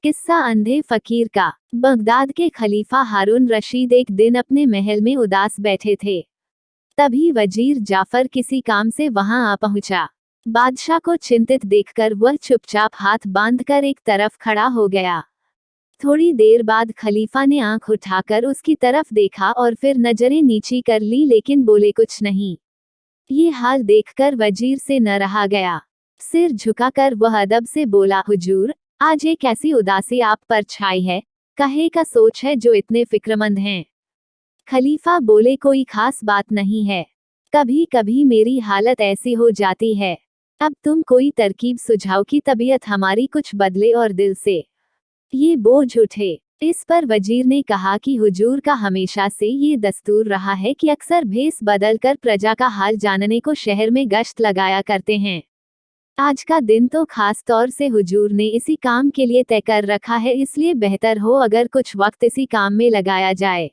किस्सा अंधे फकीर का। बगदाद के खलीफा हारून रशीद एक दिन अपने महल में उदास बैठे थे। तभी वजीर जाफर किसी काम से वहां आ पहुंचा। बादशाह को चिंतित देखकर वह चुपचाप हाथ बांधकर एक तरफ खड़ा हो गया। थोड़ी देर बाद खलीफा ने आंख उठाकर उसकी तरफ देखा और फिर नजरें नीची कर ली, लेकिन बोले कुछ नहीं। ये हाल देखकर वजीर से न रहा गया। सिर झुकाकर वह अदब से बोला, हुजूर, आज एक ऐसी उदासी आप पर छाई है, कहे का सोच है जो इतने फिक्रमंद हैं। खलीफा बोले, कोई खास बात नहीं है, कभी कभी मेरी हालत ऐसी हो जाती है। अब तुम कोई तरकीब सुझाओ कि तबीयत हमारी कुछ बदले और दिल से ये बोझ उठे। इस पर वजीर ने कहा कि हुजूर का हमेशा से ये दस्तूर रहा है कि अक्सर भेस बदलकर प्रजा का हाल जानने को शहर में गश्त लगाया करते हैं। आज का दिन तो खास तौर से हुजूर ने इसी काम के लिए तय कर रखा है, इसलिए बेहतर हो अगर कुछ वक्त इसी काम में लगाया जाए।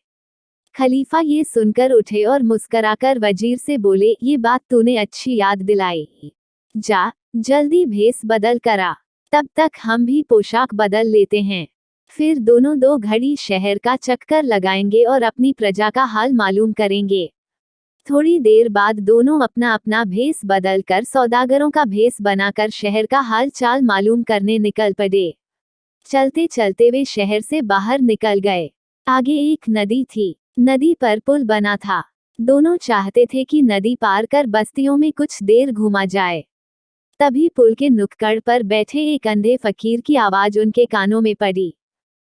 खलीफा ये सुनकर उठे और मुस्कराकर वजीर से बोले, ये बात तूने अच्छी याद दिलाई। जा जल्दी भेस बदल करा, तब तक हम भी पोशाक बदल लेते हैं। फिर दोनों 2 घड़ी शहर का चक्कर लगाएंगे और अपनी प्रजा का हाल मालूम करेंगे। थोड़ी देर बाद दोनों अपना अपना भेस बदलकर सौदागरों का भेस बनाकर शहर का हाल चाल मालूम करने निकल पड़े। चलते चलते वे शहर से बाहर निकल गए। आगे एक नदी थी। नदी पर पुल बना था। दोनों चाहते थे कि नदी पार कर बस्तियों में कुछ देर घूमा जाए। तभी पुल के नुक्कड़ पर बैठे एक अंधे फकीर की आवाज उनके कानों में पड़ी।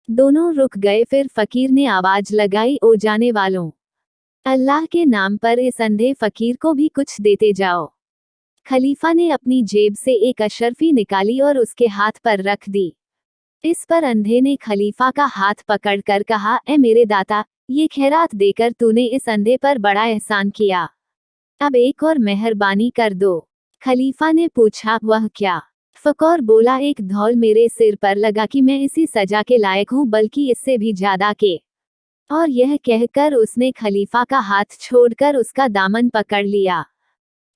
दोनों रुक गए। फिर फकीर ने आवाज लगाई, ओ जाने वालों, अल्लाह के नाम पर इस अंधे फकीर को भी कुछ देते जाओ। खलीफा ने अपनी जेब से एक अशरफी निकाली और उसके हाथ पर रख दी। इस पर अंधे ने खलीफा का हाथ पकड़कर कहा, ए मेरे दाता, ये खैरात देकर तूने इस अंधे पर बड़ा एहसान किया, अब एक और मेहरबानी कर दो। खलीफा ने पूछा, वह क्या? फकीर बोला, एक धौल मेरे सिर पर लगा कि मैं इसी सजा के लायक हूँ, बल्कि इससे भी ज्यादा के। और यह कहकर उसने खलीफा का हाथ छोड़कर उसका दामन पकड़ लिया।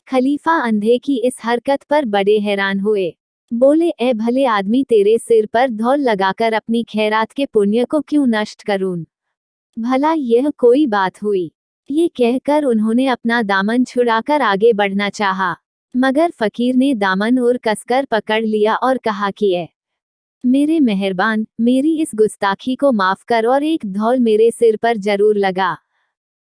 खलीफा अंधे की इस हरकत पर बड़े हैरान हुए। बोले, ए भले आदमी, तेरे सिर पर धौल लगाकर अपनी खैरात के पुण्य को क्यों नष्ट करूं? भला यह कोई बात हुई? ये कहकर उन्होंने अपना दामन छुड़ाकर आगे बढ़ना चाहा, मगर फकीर ने दामन और कसकर पकड़ लिया और कहा कि ए मेरे मेहरबान, मेरी इस गुस्ताखी को माफ कर और एक धौल मेरे सिर पर जरूर लगा,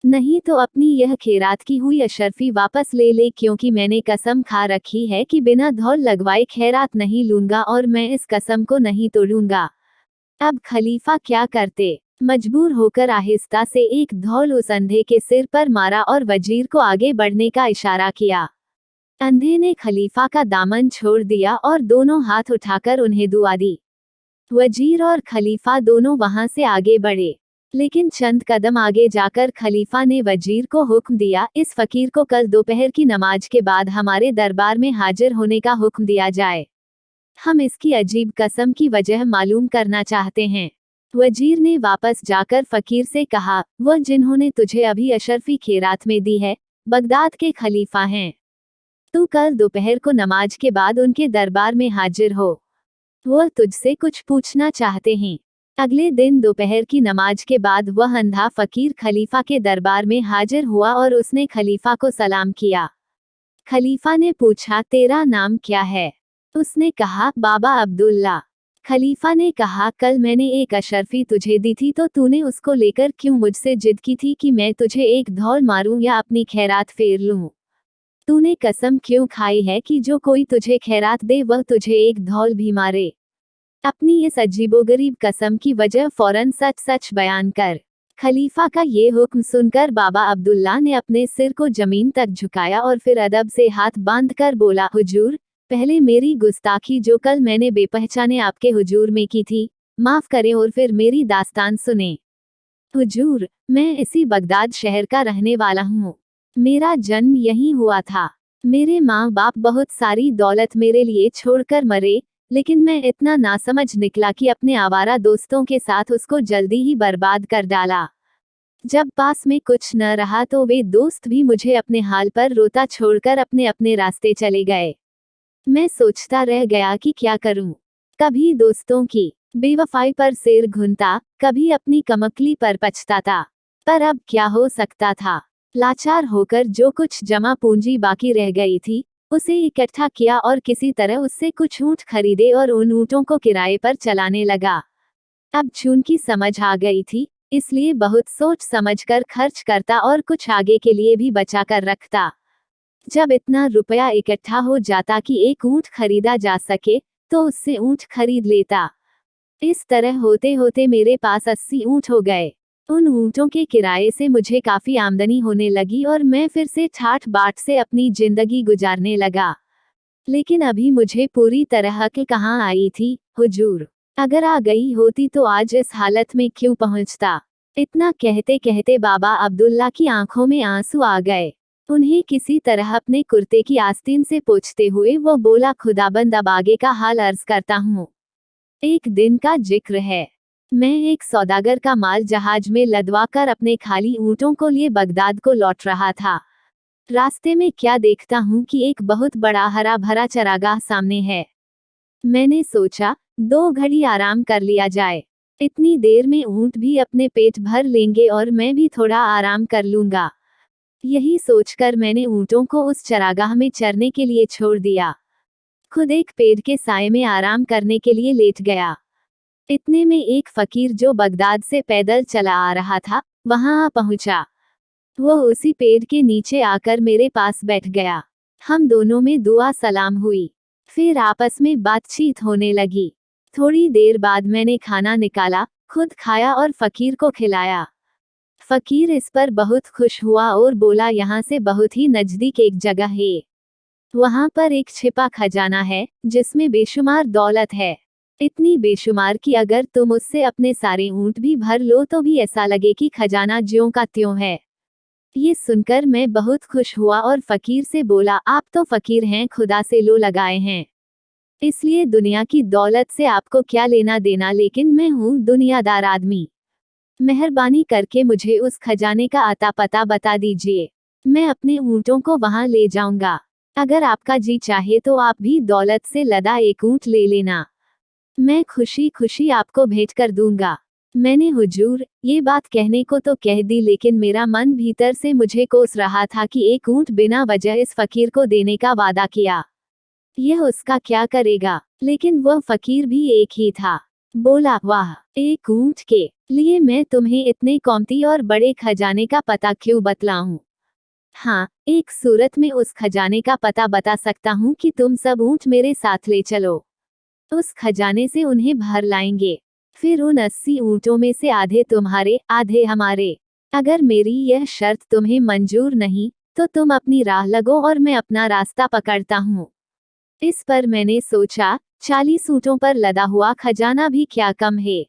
नहीं तो अपनी यह खैरात की हुई अशरफी वापस ले ले, क्योंकि मैंने कसम खा रखी है कि बिना धौल लगवाए खैरात नहीं लूंगा और मैं इस कसम को नहीं तोड़ूंगा। अब खलीफा क्या करते? मजबूर होकर आहिस्ता से एक धौल उस अंधे के सिर पर मारा और वजीर को आगे बढ़ने का इशारा किया। अंधे ने खलीफा का दामन छोड़ दिया और दोनों हाथ उठाकर उन्हें दुआ दी। वजीर और खलीफा दोनों वहां से आगे बढ़े, लेकिन चंद कदम आगे जाकर खलीफा ने वजीर को हुक्म दिया, इस फकीर को कल दोपहर की नमाज के बाद हमारे दरबार में हाजिर होने का हुक्म दिया जाए। हम इसकी अजीब कसम की वजह मालूम करना चाहते हैं। वजीर ने वापस जाकर फकीर से कहा, वह जिन्होंने तुझे अभी अशरफी खैरात में दी है, बगदाद के खलीफा हैं। तू कल दोपहर को नमाज के बाद उनके दरबार में हाजिर हो, वह तुझसे कुछ पूछना चाहते हैं। अगले दिन दोपहर की नमाज के बाद वह अंधा फकीर खलीफा के दरबार में हाजिर हुआ और उसने खलीफा को सलाम किया। खलीफा ने पूछा, तेरा नाम क्या है? उसने कहा, बाबा अब्दुल्ला। खलीफा ने कहा, कल मैंने एक अशरफी तुझे दी थी, तो तूने उसको लेकर क्यों मुझसे जिद की थी कि मैं तुझे एक धौल मारूं या अपनी खैरात फेर लूं? तूने कसम क्यों खाई है कि जो कोई तुझे खैरात दे वह तुझे एक धौल भी मारे? अपनी इस अजीबोगरीब कसम की वजह फौरन सच सच बयान कर। खलीफा का ये हुक्म सुनकर बाबा अब्दुल्ला ने अपने सिर को जमीन तक झुकाया और फिर अदब से हाथ बांधकर बोला, हुजूर, पहले मेरी गुस्ताखी जो कल मैंने बेपहचाने आपके हुजूर में की थी, माफ करें और फिर मेरी दास्तान सुने। हुजूर, मैं इसी बगदाद शहर का रहने वाला हूँ। मेरा जन्म यहीं हुआ था। मेरे माँ बाप बहुत सारी दौलत मेरे लिए छोड़कर मरे, लेकिन मैं इतना नासमझ निकला कि अपने आवारा दोस्तों के साथ उसको जल्दी ही बर्बाद कर डाला। जब पास में कुछ न रहा तो वे दोस्त भी मुझे अपने हाल पर रोता छोड़कर अपने अपने रास्ते चले गए। मैं सोचता रह गया कि क्या करूं। कभी दोस्तों की बेवफाई पर सिर घुनता, कभी अपनी कमकली पर पछताता। पर अब क्या हो सकता था। लाचार होकर जो कुछ जमा पूंजी बाकी रह गई थी, उसे इकट्ठा किया और किसी तरह उससे कुछ ऊँट खरीदे और उन ऊँटों को किराए पर चलाने लगा। अब चूंकि समझ आ गई थी, इसलिए बहुत सोच समझकर खर्च करता और कुछ आगे के लिए भी बचा कर रखता। जब इतना रुपया इकट्ठा हो जाता कि एक ऊँट खरीदा जा सके, तो उससे ऊँट खरीद लेता। इस तरह होते होते मेरे पास 80 ऊँट हो गए। उन ऊँटों के किराए से मुझे काफी आमदनी होने लगी और मैं फिर से ठाठ बाट से अपनी जिंदगी गुजारने लगा। लेकिन अभी मुझे पूरी तरह अक्ल कहाँ आई थी, हुजूर। अगर आ गई होती तो आज इस हालत में क्यों पहुंचता। इतना कहते कहते बाबा अब्दुल्ला की आंखों में आंसू आ गए। उन्हें किसी तरह अपने कुर्ते की आस्तीन से पोंछते हुए वो बोला, खुदाबंद अब आगे का हाल अर्ज करता हूँ। एक दिन का जिक्र है। मैं एक सौदागर का माल जहाज में लदवा कर अपने खाली ऊँटों को लिए बगदाद को लौट रहा था। रास्ते में क्या देखता हूँ कि एक बहुत बड़ा हरा भरा चरागाह सामने है। मैंने सोचा 2 घड़ी आराम कर लिया जाए। इतनी देर में ऊँट भी अपने पेट भर लेंगे और मैं भी थोड़ा आराम कर लूंगा। यही सोचकर मैंने ऊँटों को उस चरागाह में चरने के लिए छोड़ दिया। खुद एक पेड़ के साए में आराम करने के लिए लेट गया। इतने में एक फकीर जो बगदाद से पैदल चला आ रहा था, वहां आ पहुंचा। वो उसी पेड़ के नीचे आकर मेरे पास बैठ गया। हम दोनों में दुआ सलाम हुई। फिर आपस में बातचीत होने लगी। थोड़ी देर बाद मैंने खाना निकाला, खुद खाया और फकीर को खिलाया। फकीर इस पर बहुत खुश हुआ और बोला, यहाँ से बहुत ही नजदीक एक जगह है। वहां पर एक छिपा खजाना है, जिसमें बेशुमार दौलत है। इतनी बेशुमार कि अगर तुम उससे अपने सारे ऊँट भी भर लो तो भी ऐसा लगे कि खजाना ज्यों का त्यों है। ये सुनकर मैं बहुत खुश हुआ और फकीर से बोला, आप तो फकीर हैं, खुदा से लो लगाए हैं, इसलिए दुनिया की दौलत से आपको क्या लेना देना, लेकिन मैं हूँ दुनियादार आदमी। मेहरबानी करके मुझे उस खजाने का आता पता बता दीजिए। मैं अपने ऊँटों को वहां ले जाऊंगा। अगर आपका जी चाहे तो आप भी दौलत से लदा एक ऊँट ले लेना। मैं खुशी खुशी आपको भेंट कर दूंगा। मैंने हुजूर, ये बात कहने को तो कह दी, लेकिन मेरा मन भीतर से मुझे कोस रहा था कि एक ऊँट बिना वजह इस फकीर को देने का वादा किया। यह उसका क्या करेगा। लेकिन वह फकीर भी एक ही था। बोला, वाह, एक ऊँट के लिए मैं तुम्हें इतने कीमती और बड़े खजाने का पता क्यों बतलाऊं। हाँ, एक सूरत में उस खजाने का पता बता सकता हूँ कि तुम सब ऊँट मेरे साथ ले चलो। उस खजाने से उन्हें भर लाएंगे। फिर उन 80 ऊँटों में से आधे तुम्हारे, आधे हमारे। अगर मेरी यह शर्त तुम्हें मंजूर नहीं, तो तुम अपनी राह लगो और मैं अपना रास्ता पकड़ता हूँ। इस पर मैंने सोचा, 40 ऊँटों पर लदा हुआ खजाना भी क्या कम है।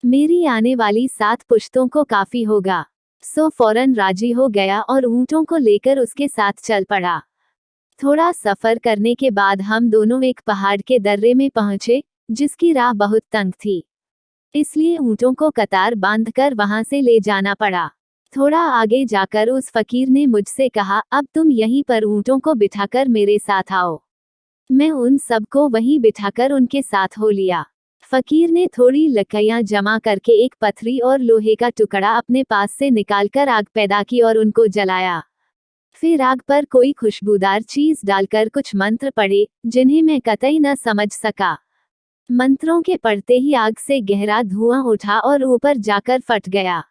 मेरी आने वाली 7 पुश्तों को काफी होगा। सो फौरन राजी हो गया और ऊँटों को लेकर उसके साथ चल पड़ा। थोड़ा सफर करने के बाद हम दोनों एक पहाड़ के दर्रे में पहुंचे, जिसकी राह बहुत तंग थी। इसलिए ऊँटों को कतार बांधकर वहां से ले जाना पड़ा। थोड़ा आगे जाकर उस फकीर ने मुझसे कहा, अब तुम यहीं पर ऊँटों को बिठाकर मेरे साथ आओ। मैं उन सबको वहीं बिठाकर उनके साथ हो लिया। फकीर ने थोड़ी लकड़ियां जमा करके एक पथरी और लोहे का टुकड़ा अपने पास से निकालकर आग पैदा की और उनको जलाया। फिर आग पर कोई खुशबूदार चीज डालकर कुछ मंत्र पढ़े, जिन्हें मैं कतई न समझ सका। मंत्रों के पढ़ते ही आग से गहरा धुआं उठा और ऊपर जाकर फट गया।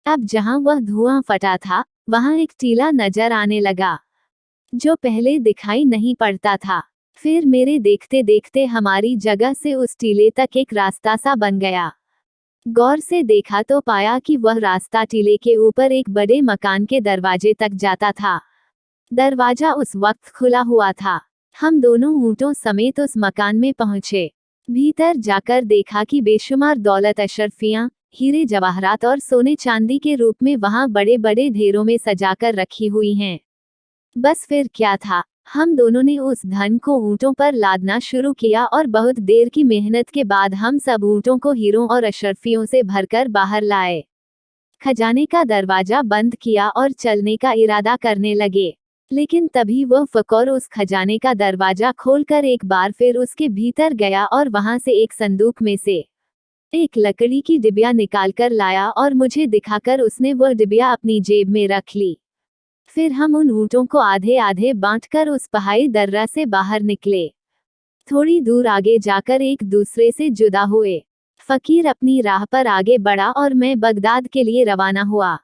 अब जहां वह धुआं फटा था, वहां एक टीला नजर आने लगा, जो पहले दिखाई नहीं पड़ता था। फिर मेरे देखते देखते हमारी जगह से उस टीले तक एक रास्ता सा बन गया। गौर से देखा तो पाया कि वह रास्ता टीले के ऊपर एक बड़े मकान के दरवाजे तक जाता था। दरवाजा उस वक्त खुला हुआ था। हम दोनों ऊँटों समेत उस मकान में पहुंचे। भीतर जाकर देखा कि बेशुमार दौलत, अशरफियां, हीरे जवाहरात और सोने चांदी के रूप में वहां बड़े बड़े ढेरों में सजाकर रखी हुई हैं। बस फिर क्या था, हम दोनों ने उस धन को ऊँटों पर लादना शुरू किया और बहुत देर की मेहनत के बाद हम सब ऊँटों को हीरों और अशरफियों से भरकर बाहर लाए। खजाने का दरवाजा बंद किया और चलने का इरादा करने लगे। लेकिन तभी वह फकीर उस खजाने का दरवाजा खोलकर एक बार फिर उसके भीतर गया और वहां से एक संदूक में से एक लकड़ी की डिबिया निकालकर लाया और मुझे दिखाकर उसने वह डिबिया अपनी जेब में रख ली। फिर हम उन ऊँटों को आधे आधे बांटकर उस पहाड़ी दर्रा से बाहर निकले। थोड़ी दूर आगे जाकर एक दूसरे से जुदा हुए। फकीर अपनी राह पर आगे बढ़ा और मैं बगदाद के लिए रवाना हुआ।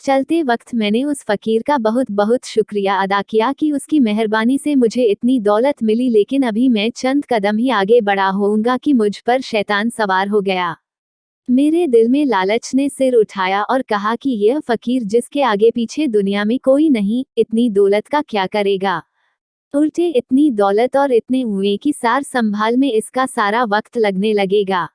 चलते वक्त मैंने उस फकीर का बहुत बहुत शुक्रिया अदा किया कि उसकी मेहरबानी से मुझे इतनी दौलत मिली, लेकिन अभी मैं चंद कदम ही आगे बढ़ा होऊंगा कि मुझ पर शैतान सवार हो गया। मेरे दिल में लालच ने सिर उठाया और कहा कि यह फकीर जिसके आगे पीछे दुनिया में कोई नहीं, इतनी दौलत का क्या करेगा। उल्टे इतनी दौलत और इतने हुए कि सार संभाल में इसका सारा वक्त लगने लगेगा।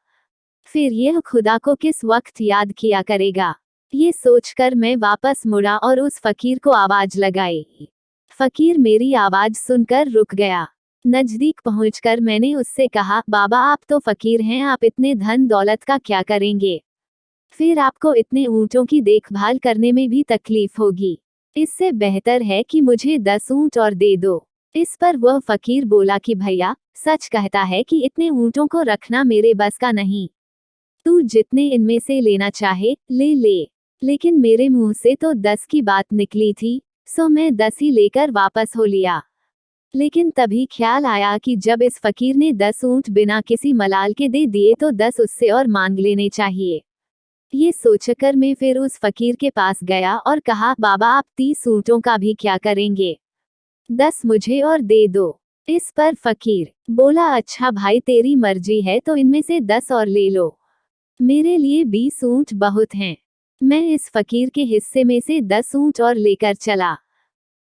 फिर यह खुदा को किस वक्त याद किया करेगा। ये सोचकर मैं वापस मुड़ा और उस फकीर को आवाज लगाई। फकीर मेरी आवाज सुनकर रुक गया। नजदीक पहुंचकर मैंने उससे कहा, बाबा आप तो फकीर हैं, आप इतने धन दौलत का क्या करेंगे। फिर आपको इतने ऊँटों की देखभाल करने में भी तकलीफ होगी। इससे बेहतर है कि मुझे 10 ऊँट और दे दो। इस पर वह फकीर बोला कि भैया सच कहता है कि इतने ऊँटों को रखना मेरे बस का नहीं। तू जितने इनमें से लेना चाहे ले ले। लेकिन मेरे मुंह से तो 10 की बात निकली थी, सो मैं 10 ही लेकर वापस हो लिया। लेकिन तभी ख्याल आया कि जब इस फकीर ने 10 ऊँट बिना किसी मलाल के दे दिए तो 10 उससे और मांग लेने चाहिए। ये सोचकर मैं फिर उस फकीर के पास गया और कहा, बाबा आप 30 ऊँटों का भी क्या करेंगे, 10 मुझे और दे दो। इस पर फकीर बोला, अच्छा भाई तेरी मर्जी है तो इनमें से 10 और ले लो, मेरे लिए 20 ऊँट बहुत हैं। मैं इस फकीर के हिस्से में से 10 ऊँट और लेकर चला।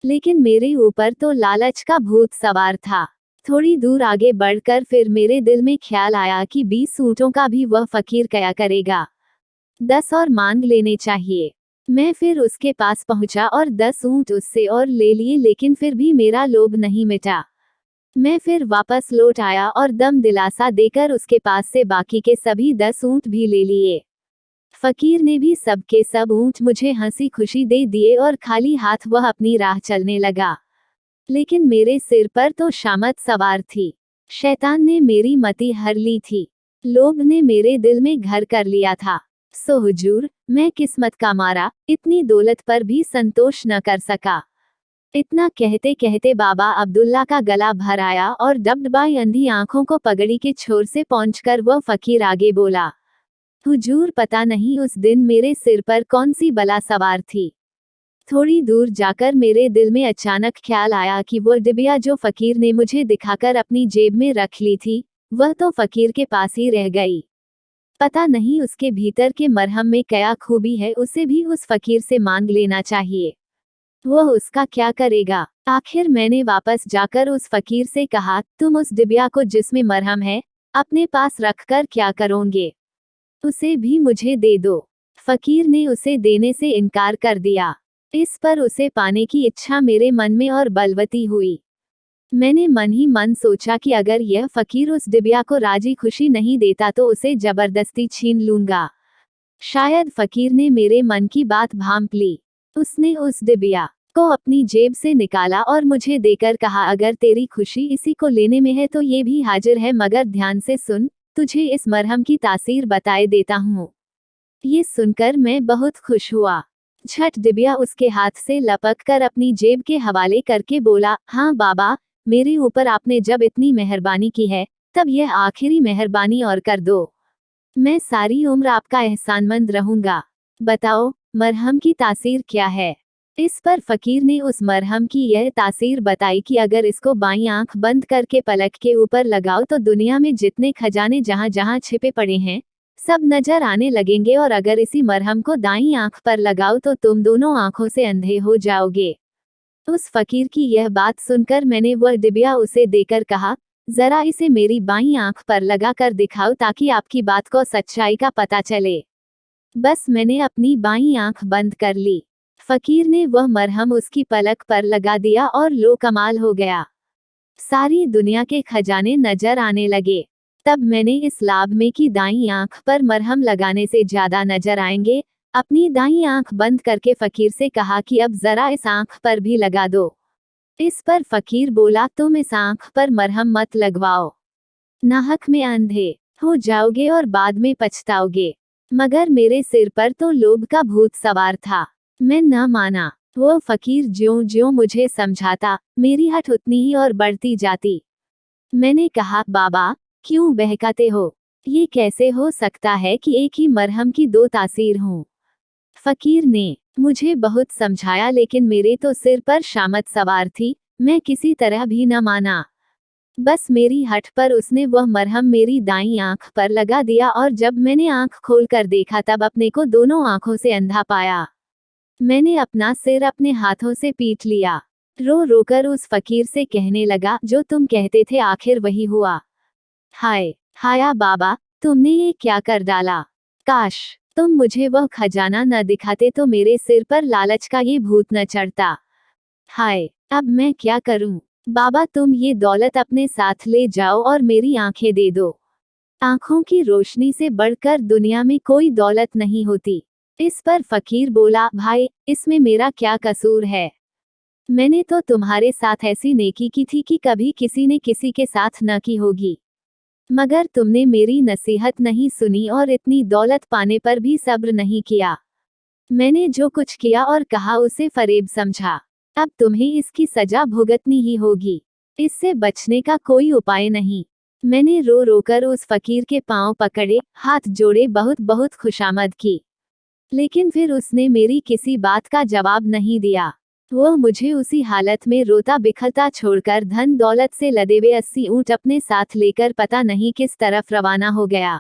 लेकिन मेरे ऊपर तो लालच का भूत सवार था। थोड़ी दूर आगे बढ़कर फिर मेरे दिल में ख्याल आया कि 20 ऊँटों का भी वह फकीर क्या करेगा, 10 और मांग लेने चाहिए। मैं फिर उसके पास पहुंचा और 10 ऊँट उससे और ले लिए, लेकिन फिर भी मेरा लोभ नहीं मिटा। मैं फिर वापस लौट आया और दम दिलासा देकर उसके पास से बाकी के सभी 10 ऊँट भी ले लिए। फकीर ने भी सब के सब ऊँट मुझे हंसी खुशी दे दिए और खाली हाथ वह अपनी राह चलने लगा। लेकिन मेरे सिर पर तो शामत सवार थी। शैतान ने मेरी मति हर ली थी। लोभ ने मेरे दिल में घर कर लिया था। सो हुजूर, मैं किस्मत का मारा इतनी दौलत पर भी संतोष न कर सका। इतना कहते कहते बाबा अब्दुल्ला का गला भर आया और डबडबाई अंधी आंखों को पगड़ी के छोर से पहुंचकर वह फकीर आगे बोला, हुजूर पता नहीं उस दिन मेरे सिर पर कौन सी बला सवार थी। थोड़ी दूर जाकर मेरे दिल में अचानक ख्याल आया कि वह डिबिया जो फकीर ने मुझे दिखाकर अपनी जेब में रख ली थी, वह तो फकीर के पास ही रह गई। पता नहीं उसके भीतर के मरहम में क्या खूबी है, उसे भी उस फकीर से मांग लेना चाहिए। वह उसका क्या करेगा। आखिर मैंने वापस जाकर उस फकीर से कहा, तुम उस डिबिया को जिसमें मरहम है अपने पास रखकर क्या करोगे, उसे भी मुझे दे दो। फकीर ने उसे देने से इनकार कर दिया। इस पर उसे पाने की इच्छा मेरे मन में और बलवती हुई। मैंने मन ही मन सोचा कि अगर यह फकीर उस डिबिया को राजी खुशी नहीं देता तो उसे जबरदस्ती छीन लूंगा। शायद फकीर ने मेरे मन की बात भांप ली। उसने उस डिबिया को अपनी जेब से निकाला और मुझे देकर कहा, अगर तेरी खुशी इसी को लेने में है तो ये भी हाजिर है, मगर ध्यान से सुन, तुझे इस मरहम की तासीर बताए देता हूँ। ये सुनकर मैं बहुत खुश हुआ। झट डिबिया उसके हाथ से लपक कर अपनी जेब के हवाले करके बोला, हाँ बाबा, मेरे ऊपर आपने जब इतनी मेहरबानी की है तब यह आखिरी मेहरबानी और कर दो। मैं सारी उम्र आपका एहसानमंद रहूंगा। बताओ मरहम की तासीर क्या है। इस पर फकीर ने उस मरहम की यह तासीर बताई कि अगर इसको बाईं आंख बंद करके पलक के ऊपर लगाओ तो दुनिया में जितने खजाने जहां जहां छिपे पड़े हैं सब नजर आने लगेंगे, और अगर इसी मरहम को दाईं आंख पर लगाओ तो तुम दोनों आंखों से अंधे हो जाओगे। उस फकीर की यह बात सुनकर मैंने वह डिबिया उसे देकर कहा, जरा इसे मेरी बाईं आंख पर लगा कर दिखाओ ताकि आपकी बात को सच्चाई का पता चले। बस मैंने अपनी बाईं आंख बंद कर ली। फकीर ने वह मरहम उसकी पलक पर लगा दिया और लो कमाल हो गया। सारी दुनिया के खजाने नजर आने लगे। तब मैंने इस लाभ में कि दाईं आंख पर मरहम लगाने से ज्यादा नजर आएंगे, अपनी दाईं आंख बंद करके फकीर से कहा कि अब जरा इस आंख पर भी लगा दो। इस पर फकीर बोला, तुम इस आंख पर मरहम मत लगवाओ, नाहक में अंधे हो जाओगे और बाद में पछताओगे। मगर मेरे सिर पर तो लोभ का भूत सवार था, मैं न माना। वो फकीर ज्यों ज्यों मुझे समझाता, मेरी हठ उतनी ही और बढ़ती जाती। मैंने कहा, बाबा क्यों बहकाते हो, ये कैसे हो सकता है कि एक ही मरहम की दो तासीर हों। फकीर ने मुझे बहुत समझाया, लेकिन मेरे तो सिर पर शामत सवार थी, मैं किसी तरह भी न माना। बस मेरी हठ पर उसने वह मरहम मेरी दाईं आंख पर लगा दिया, और जब मैंने आंख खोलकर देखा तब अपने को दोनों आंखों से अंधा पाया। मैंने अपना सिर अपने हाथों से पीट लिया। रो रोकर उस फकीर से कहने लगा, जो तुम कहते थे आखिर वही हुआ। हाय हाया बाबा, तुमने ये क्या कर डाला। काश तुम मुझे वह खजाना न दिखाते तो मेरे सिर पर लालच का ये भूत न चढ़ता। हाय अब मैं क्या करूं। बाबा तुम ये दौलत अपने साथ ले जाओ और मेरी आंखें दे दो। आंखों की रोशनी से बढ़कर दुनिया में कोई दौलत नहीं होती। इस पर फकीर बोला, भाई इसमें मेरा क्या कसूर है। मैंने तो तुम्हारे साथ ऐसी नेकी की थी कि कभी किसी ने किसी के साथ न की होगी। मगर तुमने मेरी नसीहत नहीं सुनी और इतनी दौलत पाने पर भी सब्र नहीं किया। मैंने जो कुछ किया और कहा उसे फरेब समझा। अब तुम्हें इसकी सजा भुगतनी ही होगी, इससे बचने का कोई उपाय नहीं। मैंने रो रोकर उस फकीर के पांव पकड़े, हाथ जोड़े, बहुत बहुत खुशामद की, लेकिन फिर उसने मेरी किसी बात का जवाब नहीं दिया। वह मुझे उसी हालत में रोता बिखरता छोड़कर धन दौलत से लदे हुए 80 ऊंट अपने साथ लेकर पता नहीं किस तरफ रवाना हो गया।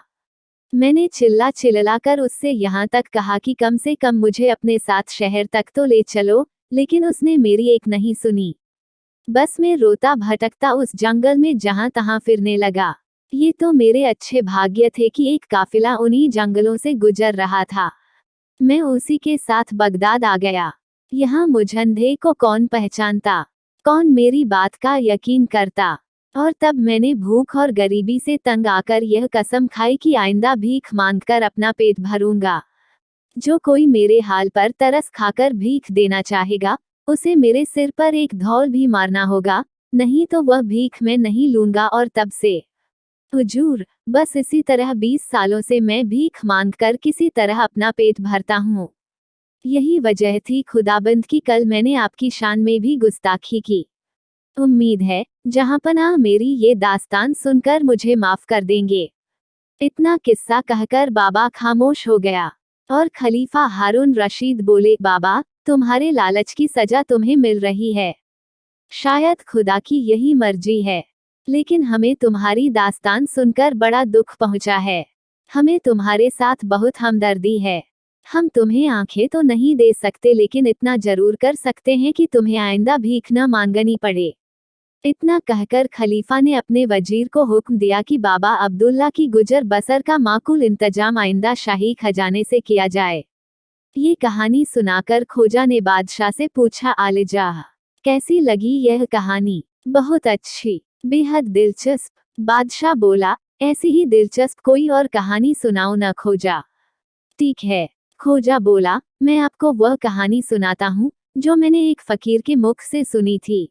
मैंने चिल्ला चिल्लाकर उससे यहाँ तक कहा कि कम से कम मुझे अपने साथ शहर तक तो ले चलो, लेकिन उसने मेरी एक नहीं सुनी। बस मैं रोता भटकता उस जंगल में जहां तहां फिरने लगा। ये तो मेरे अच्छे भाग्य थे कि एक काफिला उन्हीं जंगलों से गुजर रहा था। मैं उसी के साथ बगदाद आ गया। यहाँ मुझ अंधे को कौन पहचानता, कौन मेरी बात का यकीन करता। और तब मैंने भूख और गरीबी से तंग आकर यह कसम खाई कि आइंदा भीख मांगकर अपना पेट भरूंगा। जो कोई मेरे हाल पर तरस खाकर भीख देना चाहेगा, उसे मेरे सिर पर एक धौल भी मारना होगा, नहीं तो वह भीख मैं नहीं लूंगा। और तब से हुजूर, बस इसी तरह 20 सालों से मैं भीख मांगकर किसी तरह अपना पेट भरता हूँ। यही वजह थी खुदाबंद की कल मैंने आपकी शान में भी गुस्ताखी की। उम्मीद है जहांपनाह मेरी ये दास्तान सुनकर मुझे माफ कर देंगे। इतना किस्सा कहकर बाबा खामोश हो गया और खलीफा हारून रशीद बोले, बाबा तुम्हारे लालच की सजा तुम्हें मिल रही है। शायद खुदा की यही मर्जी है, लेकिन हमें तुम्हारी दास्तान सुनकर बड़ा दुख पहुंचा है। हमें तुम्हारे साथ बहुत हमदर्दी है। हम तुम्हें आंखें तो नहीं दे सकते, लेकिन इतना जरूर कर सकते हैं कि तुम्हें आइंदा भीख न मांगनी पड़े। इतना कहकर खलीफा ने अपने वजीर को हुक्म दिया कि बाबा अब्दुल्ला की गुजर बसर का माकूल इंतजाम आइंदा शाही खजाने से किया जाए। ये कहानी सुनाकर खोजा ने बादशाह से पूछा, आलिजाह कैसी लगी यह कहानी। बहुत अच्छी, बेहद दिलचस्प। बादशाह बोला, ऐसी ही दिलचस्प कोई और कहानी सुनाओ न खोजा। ठीक है, खोजा बोला, मैं आपको वह कहानी सुनाता हूँ जो मैंने एक फकीर के मुख से सुनी थी।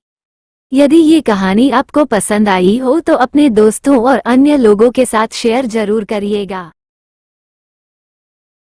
यदि ये कहानी आपको पसंद आई हो तो अपने दोस्तों और अन्य लोगों के साथ शेयर जरूर करिएगा।